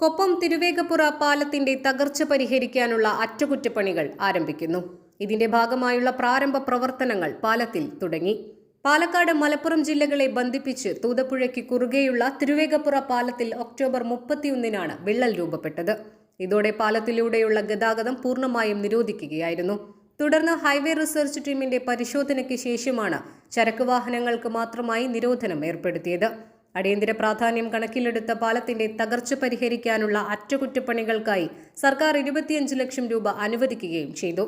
കൊപ്പം തിരുവേഗപ്പുറ പാലത്തിന്റെ തകർച്ച പരിഹരിക്കാനുള്ള അറ്റകുറ്റപ്പണികൾ ആരംഭിക്കുന്നു. ഇതിന്റെ ഭാഗമായുള്ള പ്രാരംഭ പ്രവർത്തനങ്ങൾ പാലത്തിൽ തുടങ്ങി. പാലക്കാട്, മലപ്പുറം ജില്ലകളെ ബന്ധിപ്പിച്ച് തൂതപ്പുഴയ്ക്ക് കുറുകെയുള്ള തിരുവേഗപ്പുറ പാലത്തിൽ ഒക്ടോബർ 31-നാണ് വിള്ളൽ രൂപപ്പെട്ടത്. ഇതോടെ പാലത്തിലൂടെയുള്ള ഗതാഗതം പൂർണ്ണമായും നിരോധിക്കുകയായിരുന്നു. തുടർന്ന് ഹൈവേ റിസർച്ച് ടീമിന്റെ പരിശോധനയ്ക്ക് ശേഷമാണ് ചരക്ക് വാഹനങ്ങൾക്ക് മാത്രമായി നിരോധനം ഏർപ്പെടുത്തിയത്. അടിയന്തര പ്രാധാന്യം കണക്കിലെടുത്ത പാലത്തിന്റെ തകർച്ച പരിഹരിക്കാനുള്ള അറ്റകുറ്റപ്പണികൾക്കായി സർക്കാർ 25 ലക്ഷം രൂപ അനുവദിക്കുകയും ചെയ്തു.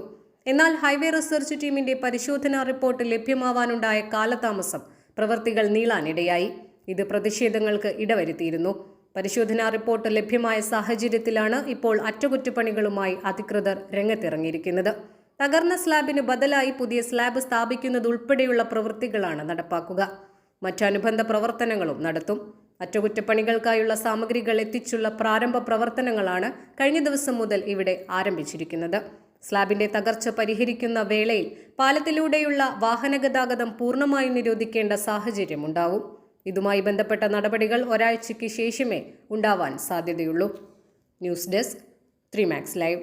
എന്നാൽ ഹൈവേ റിസർച്ച് ടീമിന്റെ പരിശോധനാ റിപ്പോർട്ട് ലഭ്യമാവാനുണ്ടായ കാലതാമസം പ്രവൃത്തികൾ നീളാനിടയായി. ഇത് പ്രതിഷേധങ്ങൾക്ക് ഇടവരുത്തിയിരുന്നു. പരിശോധനാ റിപ്പോർട്ട് ലഭ്യമായ സാഹചര്യത്തിലാണ് ഇപ്പോൾ അറ്റകുറ്റപ്പണികളുമായി അധികൃതർ രംഗത്തിറങ്ങിയിരിക്കുന്നത്. തകർന്ന സ്ലാബിന് ബദലായി പുതിയ സ്ലാബ് സ്ഥാപിക്കുന്നതുൾപ്പെടെയുള്ള പ്രവൃത്തികളാണ് നടപ്പാക്കുക. മറ്റനുബന്ധ പ്രവർത്തനങ്ങളും നടത്തും. അറ്റകുറ്റപ്പണികൾക്കായുള്ള സാമഗ്രികൾ എത്തിച്ചുള്ള പ്രാരംഭ പ്രവർത്തനങ്ങളാണ് കഴിഞ്ഞ ദിവസം മുതൽ ഇവിടെ ആരംഭിച്ചിരിക്കുന്നത്. സ്ലാബിന്റെ തകർച്ച പരിഹരിക്കുന്ന വേളയിൽ പാലത്തിലൂടെയുള്ള വാഹനഗതാഗതം പൂർണ്ണമായും നിരോധിക്കേണ്ട സാഹചര്യമുണ്ടാവും. ഇതുമായി ബന്ധപ്പെട്ട നടപടികൾ ഒരാഴ്ചയ്ക്ക് ശേഷമേ ഉണ്ടാവാൻ സാധ്യതയുള്ളൂ. News desk 3 Max Live.